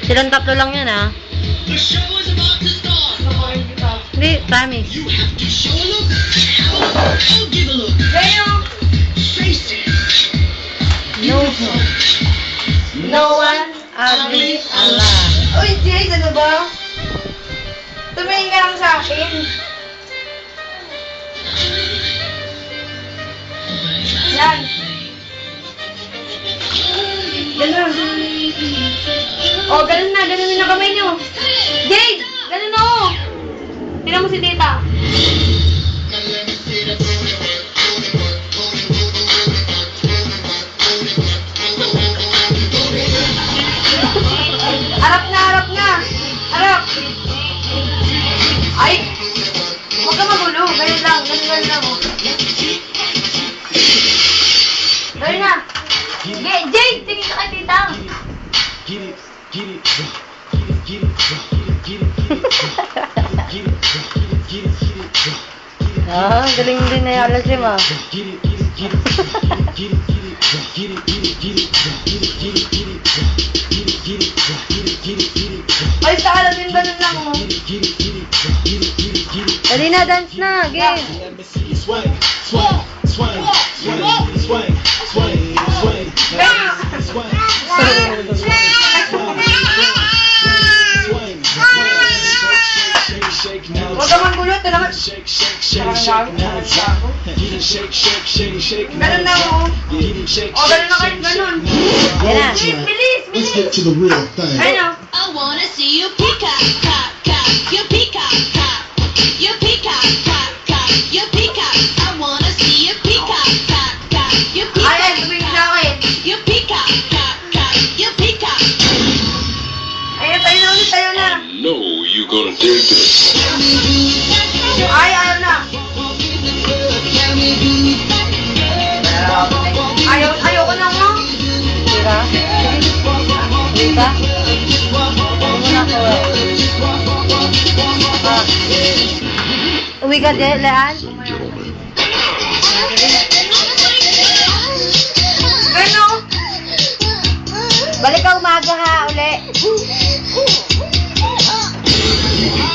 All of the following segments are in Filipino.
Silang tatlo lang yan, ha? Hindi, promise. No one ugly Allah. Uy, Jade, ano ba? Tumingin ka lang sa akin. Yan. Ganun. Oh, ganun na. Ganun na kamay niyo. Jade! Ganun na, oh. Tingnan mo si tita. Harap na, harap na. Harap. Ay! Huwag ka magulo. Ganun lang. Ganun lang. Ganun na. Jade, tingin ka kay tita. Ah, galing din na yung alasim, ah. Ay, sa alamin ba nun lang, oh? Dali na, dance na. Game. Huwag ka magulo. Ito naman. Ganun na, oh. O, ganun na kayo. Ganun. Yan na. Bilis, Let's bilis. get to the real thing. Ayun, oh. I wanna see you peacock, cock, cock, you peacock, cock, you peacock, cock, cock, you peacock. I wanna see you peacock, cock, cock, you Ay, ay, peacock, tumingin sa akin. you peacock, cock, cock, you peacock. Ayun, tayo na ulit, tayo na. know you gonna dig this. Ay, ayaw na. Ayaw ko na mo. Tira. Tira. Muna ako. Uwi ka, Lean? Ano? Balik ka umaga, ha, uli.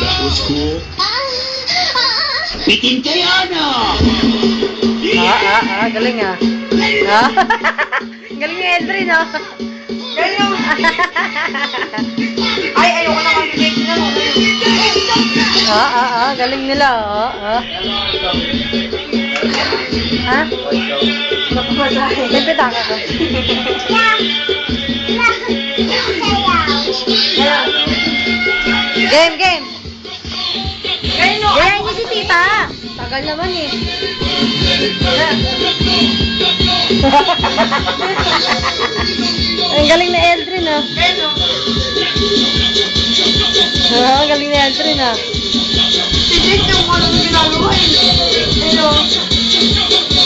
That was cool. Bitin kayo, ano? Galing, ah. Ah? Galing ni Eldrin, no? Ganun. Ay, ayaw ko na mag-date na mo. Galing nila, Ha? May pitaka ka. Game, game. Ganun. Gayahin niyo si tita. Tagal naman, eh. Ang galing na Eldrin, ah. Ganun. Ang galing na Eldrin, ah. Si Jade yung anong ginagawa eh. Ano?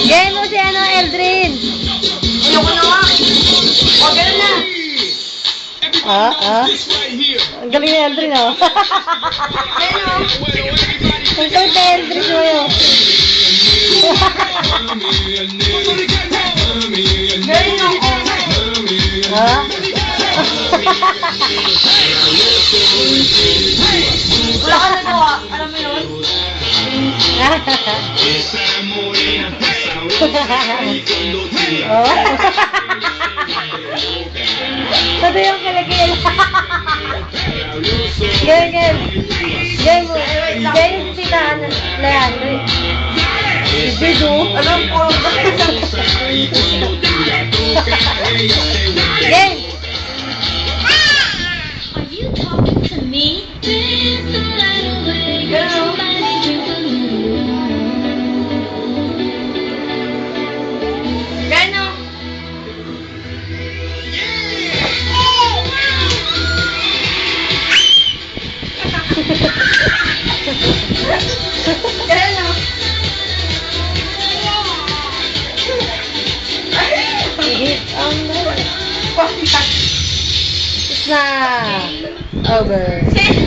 Game mo si Eldrin. Ayaw ko na nga. O, ganun na. Ang galing na Eldrin, ah. Ganun. Ang galing na Eldrin mo yun. Ganun. Ha? Wala ka nagawa. Alam mo yun? Oh. Sabi yung kilagil. Game, game. Game, game si Tita Lean. Si Bidu. Alam ko. Game. Are you talking to me? Ganun. Ganun. It's na over.